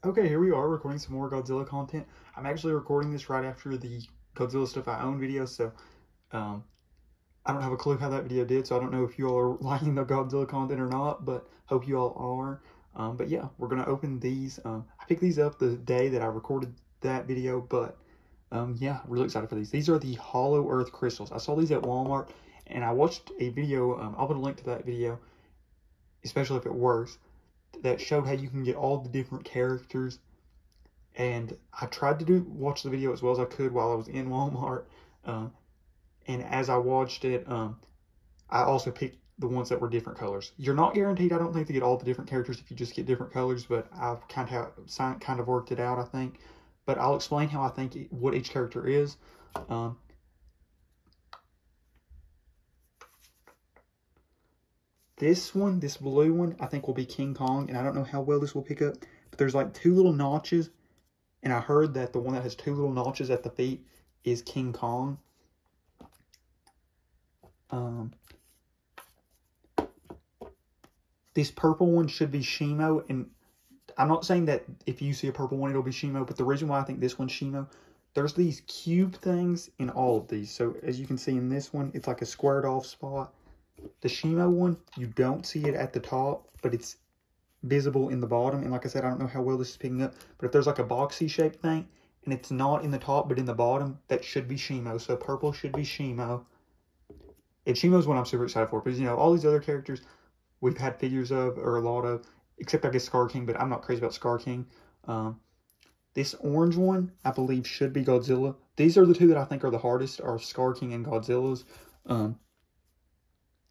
Okay, here we are recording some more Godzilla content. I'm actually recording this right after the Godzilla Stuff I Own video, so um, I don't have a clue how that video did, so I don't know if you all are liking the Godzilla content or not, but hope you all are. But yeah, we're going to open these. I picked these up the day that I recorded that video, but yeah, really excited for these. These are the Hollow Earth crystals. I saw these at Walmart, and I watched a video. I'll put a link to that video, especially if it works, that showed how you can get all the different characters. And I tried to watch the video as well as I could while I was in Walmart. Um, and as I watched it, I also picked the ones that were different colors. You're not guaranteed, I don't think, to get all the different characters if you just get different colors, but I've kind of worked it out, I think. But I'll explain how I think what each character is. Um, this blue one, I think will be King Kong, and I don't know how well this will pick up, but there's like two little notches, and I heard that the one that has two little notches at the feet is King Kong. This purple one should be Shimo, and I'm not saying that if you see a purple one, it'll be Shimo, but the reason why I think this one's Shimo, there's these cube things in all of these. So as you can see in this one, it's like a squared off spot. The Shimo one, you don't see it at the top, but it's visible in the bottom. And like I said, I don't know how well this is picking up, but if there's like a boxy shaped thing, and it's not in the top, but in the bottom, that should be Shimo. So purple should be Shimo. And Shimo's one I'm super excited for, because, you know, all these other characters we've had figures of, or a lot of, except I guess Scar King, but I'm not crazy about Scar King. This orange one, I believe, should be Godzilla. These are the two that I think are the hardest, are Scar King and Godzilla's.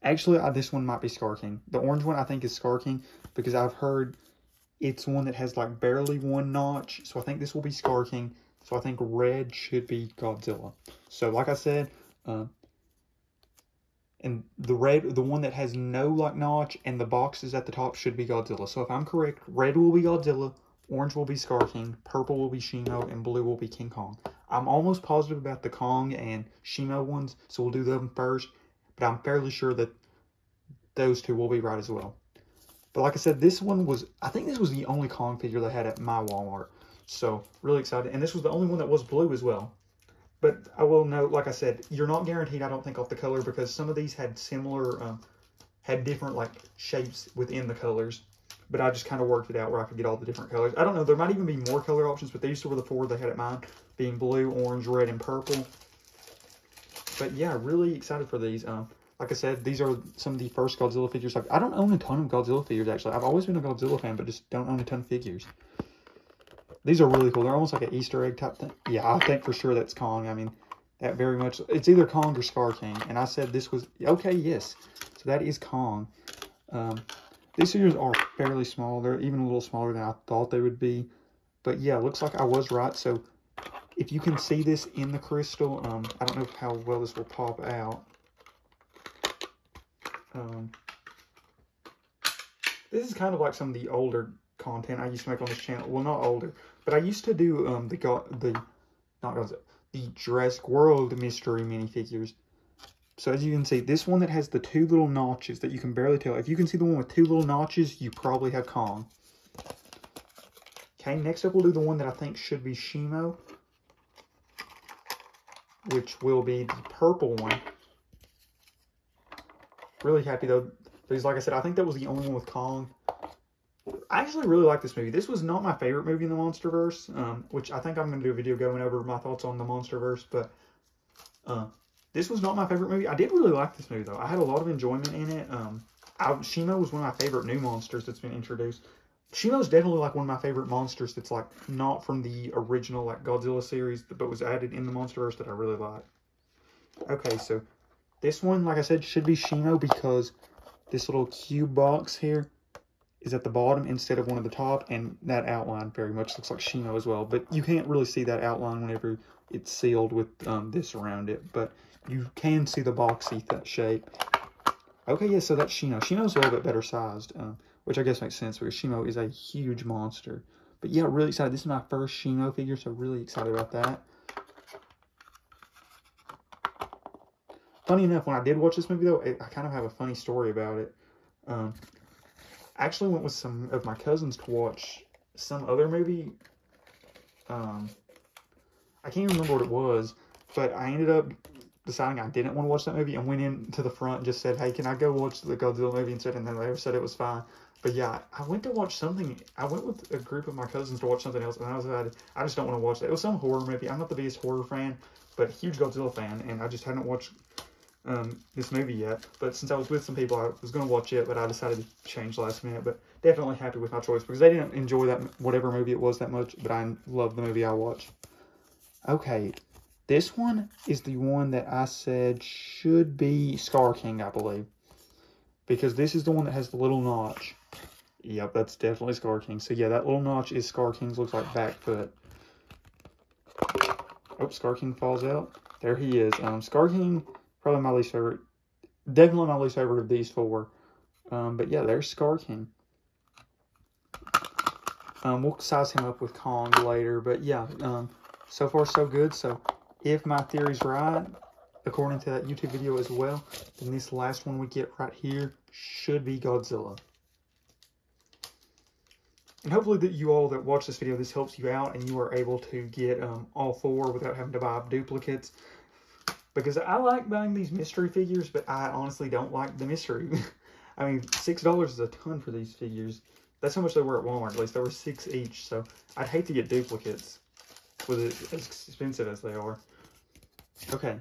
Actually, this one might be Scar King. The orange one, I think, is Scar King, because I've heard it's one that has, like, barely one notch. So I think this will be Scar King. So I think red should be Godzilla. So, like I said, and the red, the one that has no like notch and the boxes at the top should be Godzilla. So if I'm correct, red will be Godzilla, orange will be Scar King, purple will be Shimo, and blue will be King Kong. I'm almost positive about the Kong and Shimo ones, so we'll do them first. But I'm fairly sure that those two will be right as well. But like I said, this one was, I think this was the only Kong figure they had at my Walmart. So really excited. And this was the only one that was blue as well. But I will note, like I said, you're not guaranteed, I don't think, off the color, because some of these had similar, had different, like, shapes within the colors. But I just kind of worked it out where I could get all the different colors. I don't know, there might even be more color options, but these were the four they had at mine, being blue, orange, red, and purple. But yeah, really excited for these. Like I said, these are some of the first Godzilla figures. I don't own a ton of Godzilla figures, actually. I've always been a Godzilla fan, but just don't own a ton of figures. These are really cool. They're almost like an Easter egg type thing. Yeah, I think for sure that's Kong. I mean, that very much. It's either Kong or Scar King. And I said this was... Okay, yes. So that is Kong. These figures are fairly small. They're even a little smaller than I thought they would be. But yeah, looks like I was right. So if you can see this in the crystal, I don't know how well this will pop out. This is kind of like some of the older content I used to make on this channel. Well, not older, but I used to do the Jurassic World mystery minifigures. So as you can see, this one that has the two little notches that you can barely tell. If you can see the one with two little notches, you probably have Kong. Okay, next up we'll do the one that I think should be Shimo, which will be the purple one. Really happy though, because like I said, I think that was the only one with Kong. I actually really like this movie. This was not my favorite movie in the MonsterVerse, which I think I'm going to do a video going over my thoughts on the MonsterVerse, but this was not my favorite movie. I did really like this movie, though. I had a lot of enjoyment in it. Shimo was one of my favorite new monsters that's been introduced. Shimo's definitely like one of my favorite monsters that's like not from the original like Godzilla series, but was added in the MonsterVerse that I really like. Okay, so this one, like I said, should be Shimo because this little cube box here is at the bottom instead of one at the top, and that outline very much looks like Shimo as well, but you can't really see that outline whenever it's sealed with this around it, but you can see the boxy shape. Okay, yeah, so that's Shimo. Shimo's a little bit better sized, which I guess makes sense because Shimo is a huge monster. But yeah, really excited. This is my first Shimo figure, so really excited about that. Funny enough, when I did watch this movie, though, I kind of have a funny story about it. I actually went with some of my cousins to watch some other movie. I can't even remember what it was, but I ended up deciding I didn't want to watch that movie and went into the front and just said, hey, can I go watch the Godzilla movie instead? And then they said it was fine. But yeah, I went to watch something. I went with a group of my cousins to watch something else, and I decided I just don't want to watch that. It was some horror movie. I'm not the biggest horror fan, but a huge Godzilla fan, and I just hadn't watched this movie yet. But since I was with some people, I was going to watch it, but I decided to change last minute. But definitely happy with my choice because they didn't enjoy that whatever movie it was that much, but I love the movie I watched. Okay, this one is the one that I said should be Scar King, I believe. Because this is the one that has the little notch. Yep, that's definitely Scar King. So yeah, that little notch is Scar King's, looks like back foot. Oh, Scar King falls out. There he is. Scar King, probably my least favorite. Definitely my least favorite of these four. But yeah, there's Scar King. We'll size him up with Kong later. But yeah, so far so good. So if my theory's right, according to that YouTube video as well, then this last one we get right here should be Godzilla. And hopefully that you all that watch this video, this helps you out and you are able to get all four without having to buy duplicates. Because I like buying these mystery figures, but I honestly don't like the mystery. I mean, $6 is a ton for these figures. That's how much they were at Walmart, at least. They were $6 each, so I'd hate to get duplicates with it as expensive as they are. Okay,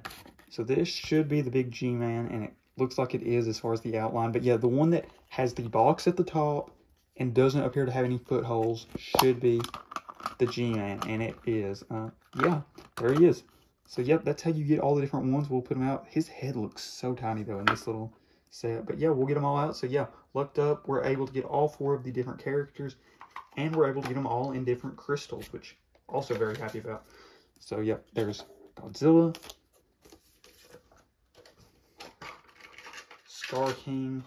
so this should be the big G-Man, and it looks like it is as far as the outline. But yeah, the one that has the box at the top and doesn't appear to have any footholes should be the G-Man, and it is. Yeah, there he is. So yep, that's how you get all the different ones. We'll put them out. His head looks so tiny though in this little set. But yeah, we'll get them all out. So yeah, lucked up. We're able to get all four of the different characters, and we're able to get them all in different crystals, which also very happy about. So yep, there's Godzilla, Scar King.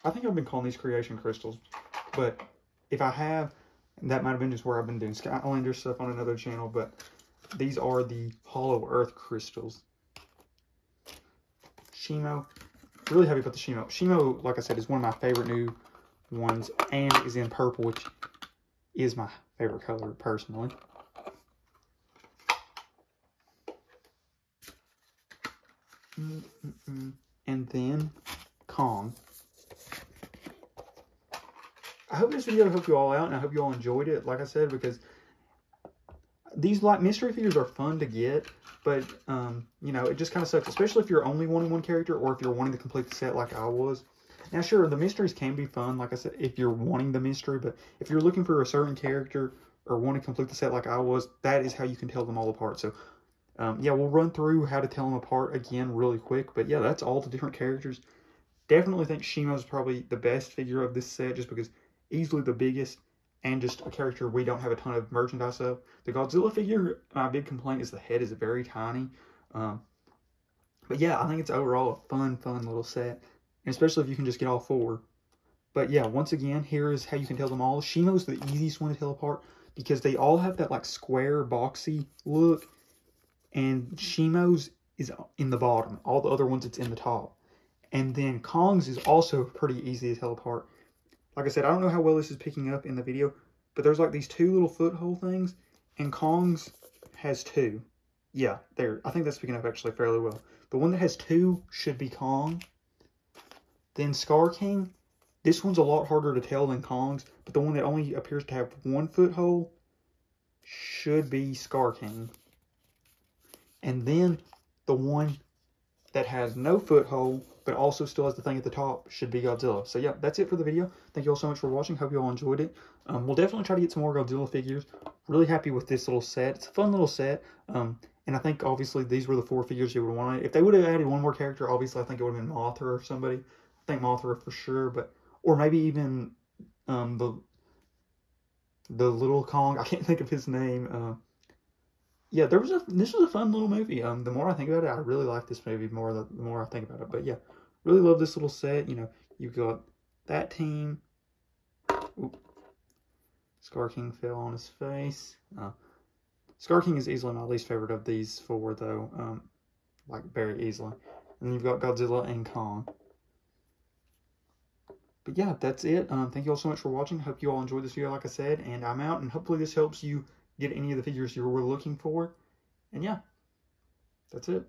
I think I've been calling these creation crystals, but if I have, that might have been just where I've been doing Skylander stuff on another channel, but these are the Hollow Earth crystals. Shimo, really happy about the Shimo. Shimo, like I said, is one of my favorite new ones, and is in purple, which is my favorite color personally. And then Kong. I hope this video helped you all out, and I hope you all enjoyed it, like I said, because these like mystery figures are fun to get, but, you know, it just kind of sucks, especially if you're only wanting one character, or if you're wanting to complete the set like I was. Now, sure, the mysteries can be fun, like I said, if you're wanting the mystery, but if you're looking for a certain character, or want to complete the set like I was, that is how you can tell them all apart. So, yeah, we'll run through how to tell them apart again really quick, but yeah, that's all the different characters. Definitely think Shimo's probably the best figure of this set, just because easily the biggest, and just a character we don't have a ton of merchandise of. The Godzilla figure, my big complaint is the head is very tiny. But yeah, I think it's overall a fun little set, and especially if you can just get all four. But yeah, once again, here is how you can tell them all. Shimo's the easiest one to tell apart, because they all have that like square, boxy look, and Shimo's is in the bottom. All the other ones, it's in the top. And then Kong's is also pretty easy to tell apart. Like I said, I don't know how well this is picking up in the video, but there's like these two little foothold things, and Kong's has two. Yeah, there. I think that's picking up actually fairly well. The one that has two should be Kong. Then Scar King, this one's a lot harder to tell than Kong's, but the one that only appears to have one foothold should be Scar King. And then the one that has no foothold, but also still has the thing at the top, should be Godzilla. So yeah, that's it for the video. Thank you all so much for watching. Hope you all enjoyed it. We'll definitely try to get some more Godzilla figures. Really happy with this little set. It's a fun little set. And I think obviously these were the four figures you would want. If they would have added one more character, obviously I think it would have been Mothra or somebody. I think Mothra for sure, but or maybe even the little Kong. I can't think of his name. Yeah, this was a fun little movie. The more I think about it, I really like this movie more the more I think about it. But yeah, really love this little set. You know, you've got that team. Oop. Scar King fell on his face. Scar King is easily my least favorite of these four, though. Like, very easily. And then you've got Godzilla and Kong. But yeah, that's it. Thank you all so much for watching. Hope you all enjoyed this video, like I said, and I'm out. And hopefully this helps you get any of the figures you were looking for. And yeah, that's it.